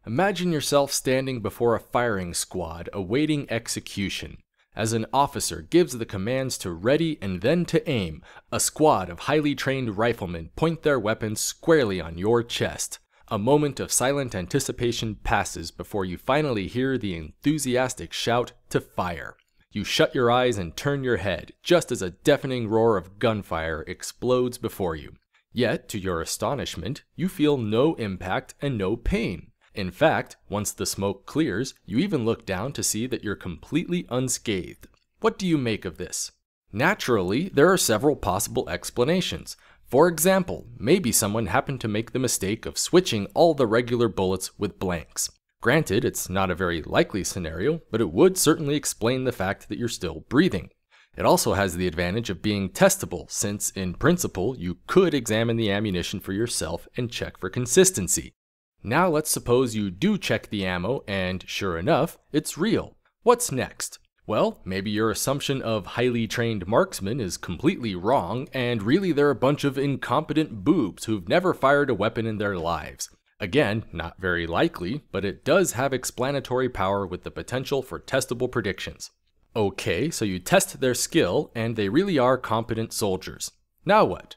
Imagine yourself standing before a firing squad awaiting execution. As an officer gives the commands to ready and then to aim, a squad of highly trained riflemen point their weapons squarely on your chest. A moment of silent anticipation passes before you finally hear the enthusiastic shout to fire. You shut your eyes and turn your head, just as a deafening roar of gunfire explodes before you. Yet, to your astonishment, you feel no impact and no pain. In fact, once the smoke clears, you even look down to see that you're completely unscathed. What do you make of this? Naturally, there are several possible explanations. For example, maybe someone happened to make the mistake of switching all the regular bullets with blanks. Granted, it's not a very likely scenario, but it would certainly explain the fact that you're still breathing. It also has the advantage of being testable, since, in principle, you could examine the ammunition for yourself and check for consistency. Now let's suppose you do check the ammo and, sure enough, it's real. What's next? Well, maybe your assumption of highly trained marksmen is completely wrong, and really they're a bunch of incompetent boobs who've never fired a weapon in their lives. Again, not very likely, but it does have explanatory power with the potential for testable predictions. Okay, so you test their skill, and they really are competent soldiers. Now what?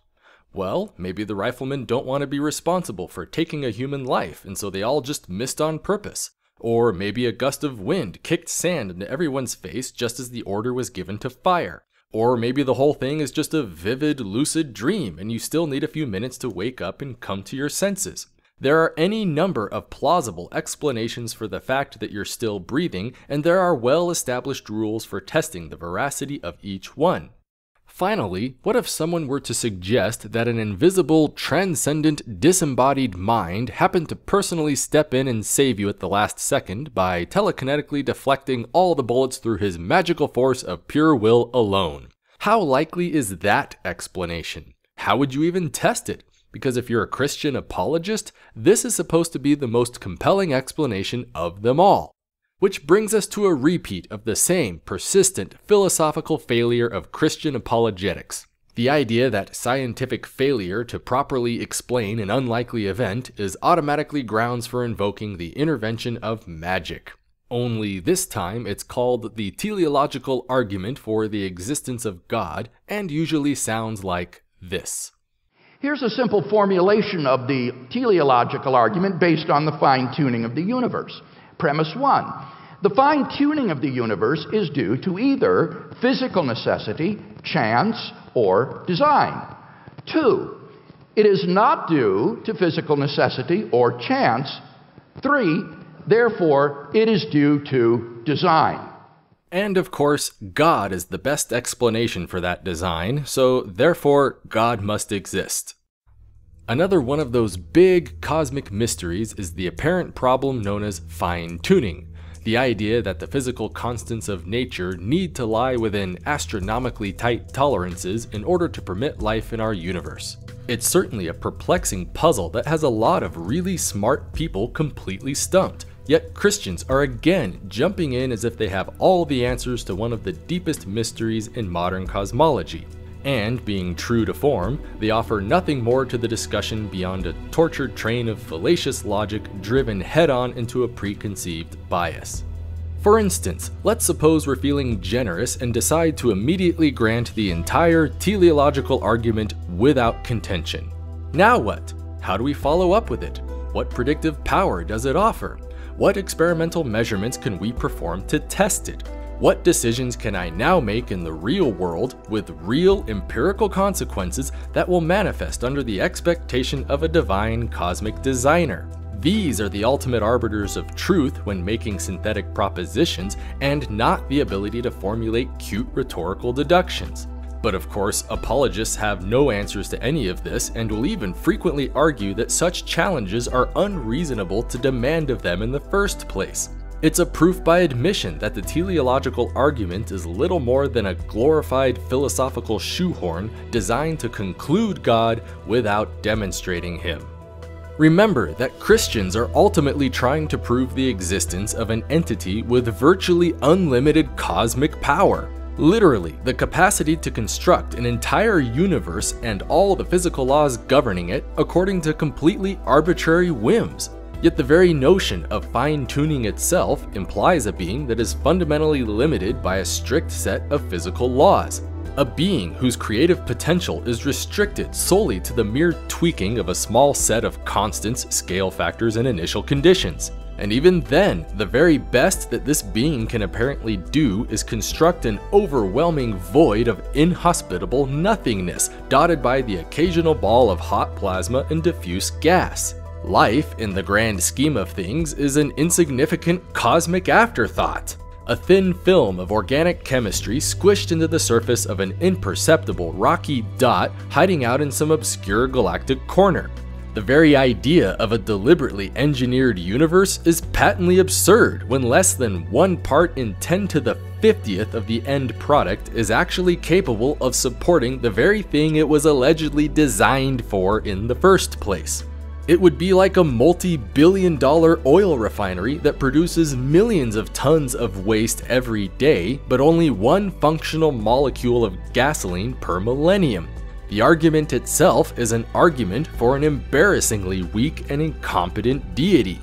Well, maybe the riflemen don't want to be responsible for taking a human life, and so they all just missed on purpose. Or maybe a gust of wind kicked sand into everyone's face just as the order was given to fire. Or maybe the whole thing is just a vivid, lucid dream, and you still need a few minutes to wake up and come to your senses. There are any number of plausible explanations for the fact that you're still breathing, and there are well-established rules for testing the veracity of each one. Finally, what if someone were to suggest that an invisible, transcendent, disembodied mind happened to personally step in and save you at the last second by telekinetically deflecting all the bullets through his magical force of pure will alone? How likely is that explanation? How would you even test it? Because if you're a Christian apologist, this is supposed to be the most compelling explanation of them all. Which brings us to a repeat of the same persistent philosophical failure of Christian apologetics. The idea that scientific failure to properly explain an unlikely event is automatically grounds for invoking the intervention of magic. Only this time it's called the teleological argument for the existence of God, and usually sounds like this. Here's a simple formulation of the teleological argument based on the fine-tuning of the universe. Premise 1. The fine-tuning of the universe is due to either physical necessity, chance, or design. 2. It is not due to physical necessity or chance. 3. Therefore, it is due to design. And of course, God is the best explanation for that design, so therefore God must exist. Another one of those big cosmic mysteries is the apparent problem known as fine-tuning. The idea that the physical constants of nature need to lie within astronomically tight tolerances in order to permit life in our universe. It's certainly a perplexing puzzle that has a lot of really smart people completely stumped. Yet Christians are again jumping in as if they have all the answers to one of the deepest mysteries in modern cosmology. And, being true to form, they offer nothing more to the discussion beyond a tortured train of fallacious logic driven head-on into a preconceived bias. For instance, let's suppose we're feeling generous and decide to immediately grant the entire teleological argument without contention. Now what? How do we follow up with it? What predictive power does it offer? What experimental measurements can we perform to test it? What decisions can I now make in the real world with real empirical consequences that will manifest under the expectation of a divine cosmic designer? These are the ultimate arbiters of truth when making synthetic propositions, and not the ability to formulate cute rhetorical deductions. But of course, apologists have no answers to any of this, and will even frequently argue that such challenges are unreasonable to demand of them in the first place. It's a proof by admission that the teleological argument is little more than a glorified philosophical shoehorn designed to conclude God without demonstrating Him. Remember that Christians are ultimately trying to prove the existence of an entity with virtually unlimited cosmic power. Literally, the capacity to construct an entire universe and all the physical laws governing it according to completely arbitrary whims. Yet the very notion of fine-tuning itself implies a being that is fundamentally limited by a strict set of physical laws. A being whose creative potential is restricted solely to the mere tweaking of a small set of constants, scale factors, and initial conditions. And even then, the very best that this being can apparently do is construct an overwhelming void of inhospitable nothingness, dotted by the occasional ball of hot plasma and diffuse gas. Life, in the grand scheme of things, is an insignificant cosmic afterthought. A thin film of organic chemistry squished into the surface of an imperceptible rocky dot hiding out in some obscure galactic corner. The very idea of a deliberately engineered universe is patently absurd when less than 1 part in 10 to the 50th of the end product is actually capable of supporting the very thing it was allegedly designed for in the first place. It would be like a multi-billion-dollar oil refinery that produces millions of tons of waste every day, but only 1 functional molecule of gasoline per millennium. The argument itself is an argument for an embarrassingly weak and incompetent deity.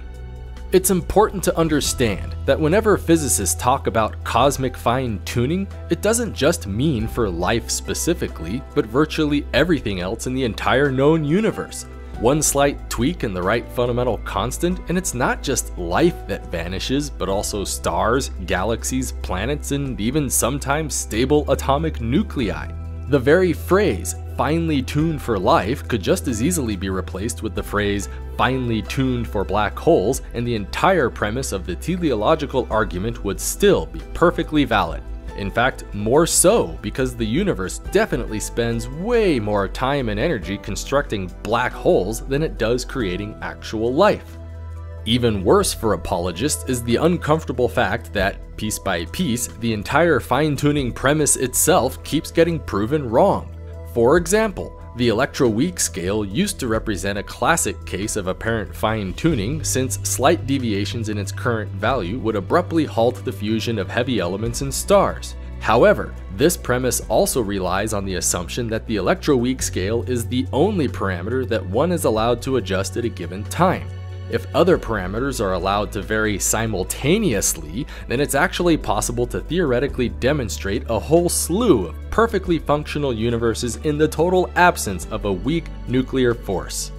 It's important to understand that whenever physicists talk about cosmic fine-tuning, it doesn't just mean for life specifically, but virtually everything else in the entire known universe. One slight tweak in the right fundamental constant, and it's not just life that vanishes, but also stars, galaxies, planets, and even sometimes stable atomic nuclei. The very phrase, finely tuned for life, could just as easily be replaced with the phrase, finely tuned for black holes, and the entire premise of the teleological argument would still be perfectly valid. In fact, more so, because the universe definitely spends way more time and energy constructing black holes than it does creating actual life. Even worse for apologists is the uncomfortable fact that, piece by piece, the entire fine-tuning premise itself keeps getting proven wrong. For example, the electroweak scale used to represent a classic case of apparent fine-tuning, since slight deviations in its current value would abruptly halt the fusion of heavy elements in stars. However, this premise also relies on the assumption that the electroweak scale is the only parameter that one is allowed to adjust at a given time. If other parameters are allowed to vary simultaneously, then it's actually possible to theoretically demonstrate a whole slew of perfectly functional universes in the total absence of a weak nuclear force.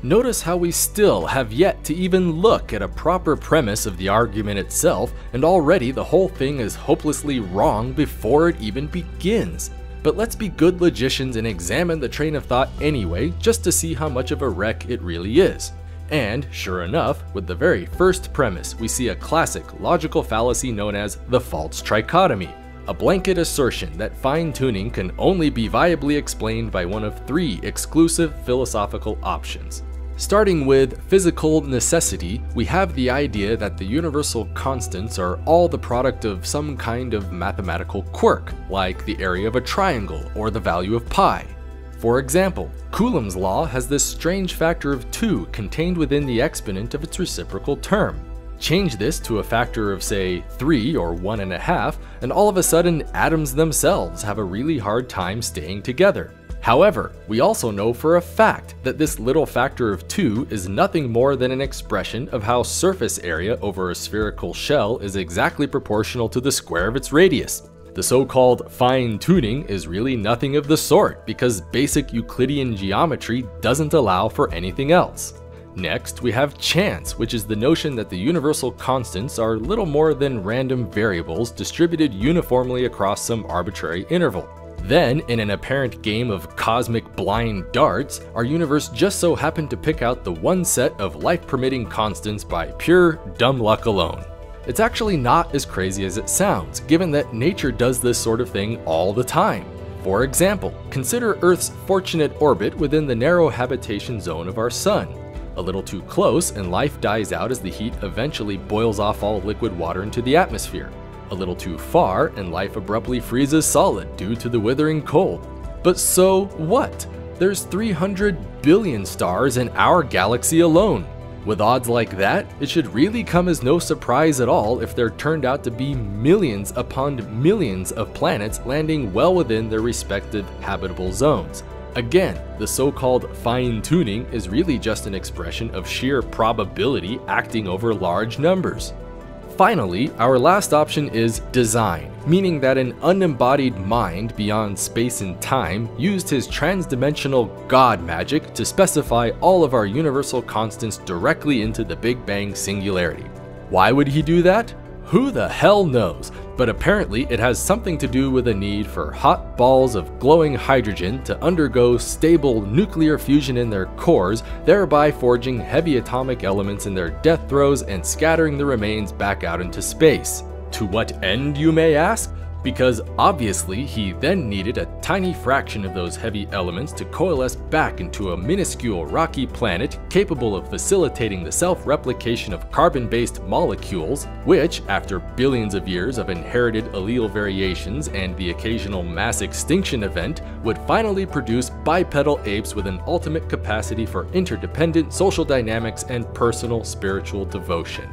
Notice how we still have yet to even look at a proper premise of the argument itself, and already the whole thing is hopelessly wrong before it even begins. But let's be good logicians and examine the train of thought anyway, just to see how much of a wreck it really is. And, sure enough, with the very first premise, we see a classic logical fallacy known as the false trichotomy, a blanket assertion that fine-tuning can only be viably explained by one of 3 exclusive philosophical options. Starting with physical necessity, we have the idea that the universal constants are all the product of some kind of mathematical quirk, like the area of a triangle or the value of pi. For example, Coulomb's law has this strange factor of 2 contained within the exponent of its reciprocal term. Change this to a factor of, say, 3 or 1.5, and all of a sudden atoms themselves have a really hard time staying together. However, we also know for a fact that this little factor of 2 is nothing more than an expression of how surface area over a spherical shell is exactly proportional to the square of its radius. The so-called fine-tuning is really nothing of the sort, because basic Euclidean geometry doesn't allow for anything else. Next, we have chance, which is the notion that the universal constants are little more than random variables distributed uniformly across some arbitrary interval. Then, in an apparent game of cosmic blind darts, our universe just so happened to pick out the one set of life-permitting constants by pure dumb luck alone. It's actually not as crazy as it sounds, given that nature does this sort of thing all the time. For example, consider Earth's fortunate orbit within the narrow habitation zone of our Sun. A little too close and life dies out as the heat eventually boils off all liquid water into the atmosphere. A little too far and life abruptly freezes solid due to the withering cold. But so what? There's 300 billion stars in our galaxy alone. With odds like that, it should really come as no surprise at all if there turned out to be millions upon millions of planets landing well within their respective habitable zones. Again, the so-called fine-tuning is really just an expression of sheer probability acting over large numbers. Finally, our last option is design, meaning that an unembodied mind beyond space and time used his transdimensional God magic to specify all of our universal constants directly into the Big Bang singularity. Why would he do that? Who the hell knows, but apparently it has something to do with a need for hot balls of glowing hydrogen to undergo stable nuclear fusion in their cores, thereby forging heavy atomic elements in their death throes and scattering the remains back out into space. To what end, you may ask? Because obviously he then needed a tiny fraction of those heavy elements to coalesce back into a minuscule rocky planet capable of facilitating the self-replication of carbon-based molecules, which, after billions of years of inherited allele variations and the occasional mass extinction event, would finally produce bipedal apes with an ultimate capacity for interdependent social dynamics and personal spiritual devotion.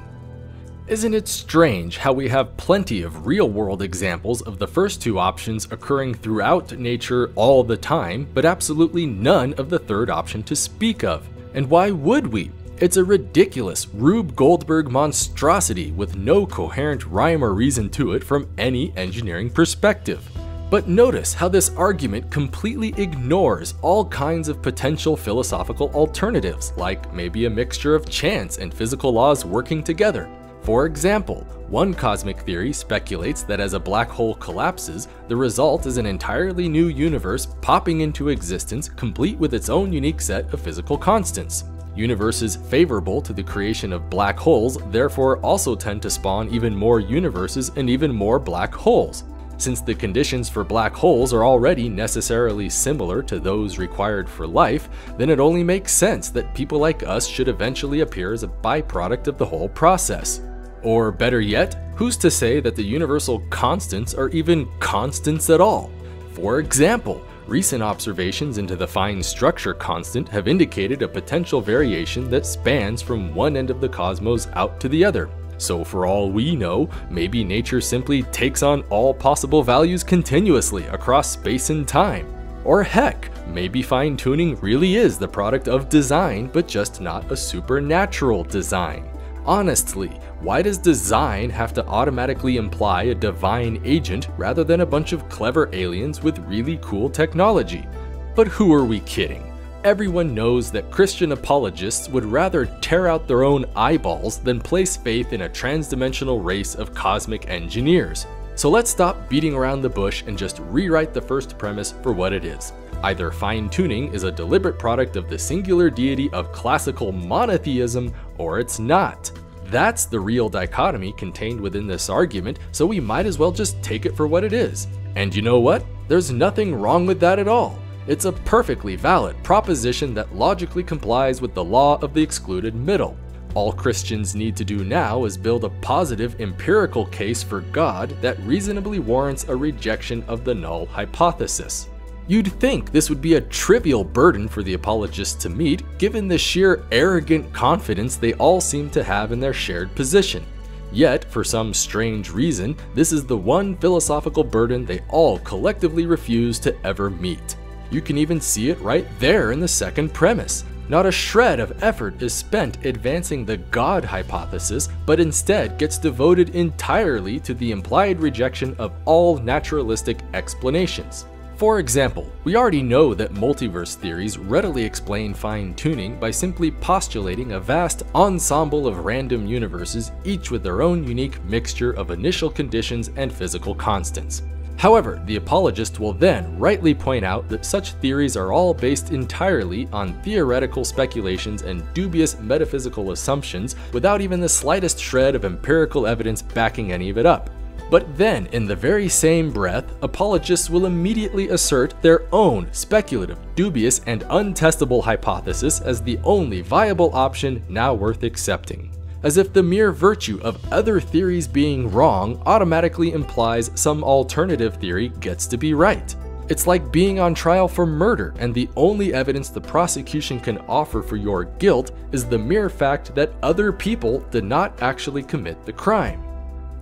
Isn't it strange how we have plenty of real-world examples of the first two options occurring throughout nature all the time, but absolutely none of the third option to speak of? And why would we? It's a ridiculous Rube Goldberg monstrosity with no coherent rhyme or reason to it from any engineering perspective. But notice how this argument completely ignores all kinds of potential philosophical alternatives, like maybe a mixture of chance and physical laws working together. For example, one cosmic theory speculates that as a black hole collapses, the result is an entirely new universe popping into existence complete with its own unique set of physical constants. Universes favorable to the creation of black holes therefore also tend to spawn even more universes and even more black holes. Since the conditions for black holes are already necessarily similar to those required for life, then it only makes sense that people like us should eventually appear as a byproduct of the whole process. Or better yet, who's to say that the universal constants are even constants at all? For example, recent observations into the fine structure constant have indicated a potential variation that spans from one end of the cosmos out to the other. So for all we know, maybe nature simply takes on all possible values continuously across space and time. Or heck, maybe fine-tuning really is the product of design, but just not a supernatural design. Honestly, why does design have to automatically imply a divine agent rather than a bunch of clever aliens with really cool technology? But who are we kidding? Everyone knows that Christian apologists would rather tear out their own eyeballs than place faith in a transdimensional race of cosmic engineers. So let's stop beating around the bush and just rewrite the first premise for what it is. Either fine-tuning is a deliberate product of the singular deity of classical monotheism, or it's not. That's the real dichotomy contained within this argument, so we might as well just take it for what it is. And you know what? There's nothing wrong with that at all. It's a perfectly valid proposition that logically complies with the law of the excluded middle. All Christians need to do now is build a positive empirical case for God that reasonably warrants a rejection of the null hypothesis. You'd think this would be a trivial burden for the apologists to meet, given the sheer arrogant confidence they all seem to have in their shared position. Yet, for some strange reason, this is the one philosophical burden they all collectively refuse to ever meet. You can even see it right there in the second premise. Not a shred of effort is spent advancing the God hypothesis, but instead gets devoted entirely to the implied rejection of all naturalistic explanations. For example, we already know that multiverse theories readily explain fine-tuning by simply postulating a vast ensemble of random universes, each with their own unique mixture of initial conditions and physical constants. However, the apologist will then rightly point out that such theories are all based entirely on theoretical speculations and dubious metaphysical assumptions without even the slightest shred of empirical evidence backing any of it up. But then, in the very same breath, apologists will immediately assert their own speculative, dubious, and untestable hypothesis as the only viable option now worth accepting. As if the mere virtue of other theories being wrong automatically implies some alternative theory gets to be right. It's like being on trial for murder, and the only evidence the prosecution can offer for your guilt is the mere fact that other people did not actually commit the crime.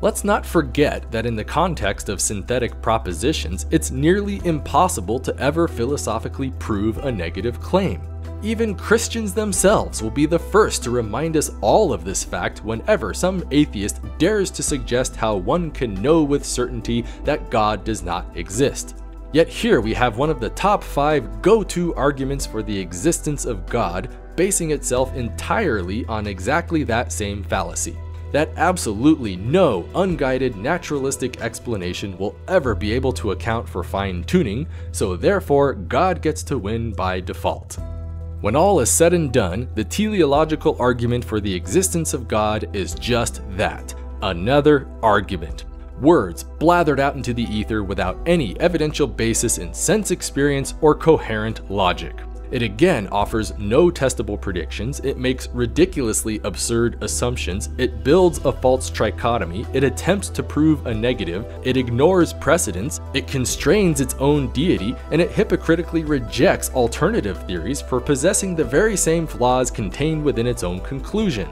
Let's not forget that in the context of synthetic propositions, it's nearly impossible to ever philosophically prove a negative claim. Even Christians themselves will be the first to remind us all of this fact whenever some atheist dares to suggest how one can know with certainty that God does not exist. Yet here we have one of the top 5 go-to arguments for the existence of God, basing itself entirely on exactly that same fallacy. That absolutely no unguided naturalistic explanation will ever be able to account for fine-tuning, so therefore God gets to win by default. When all is said and done, the teleological argument for the existence of God is just that, another argument. Words blathered out into the ether without any evidential basis in sense experience or coherent logic. It again offers no testable predictions, it makes ridiculously absurd assumptions, it builds a false trichotomy, it attempts to prove a negative, it ignores precedents, it constrains its own deity, and it hypocritically rejects alternative theories for possessing the very same flaws contained within its own conclusion.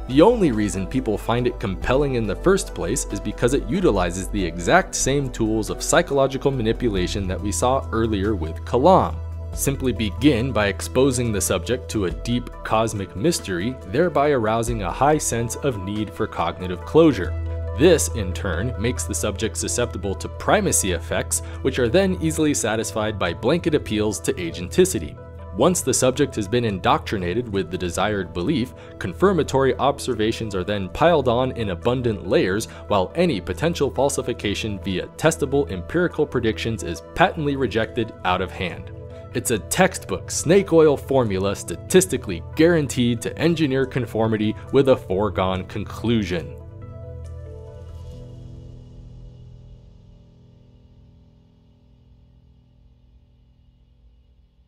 The only reason people find it compelling in the first place is because it utilizes the exact same tools of psychological manipulation that we saw earlier with Kalam. Simply begin by exposing the subject to a deep cosmic mystery, thereby arousing a high sense of need for cognitive closure. This, in turn, makes the subject susceptible to primacy effects, which are then easily satisfied by blanket appeals to agenticity. Once the subject has been indoctrinated with the desired belief, confirmatory observations are then piled on in abundant layers, while any potential falsification via testable empirical predictions is patently rejected out of hand. It's a textbook snake oil formula statistically guaranteed to engineer conformity with a foregone conclusion.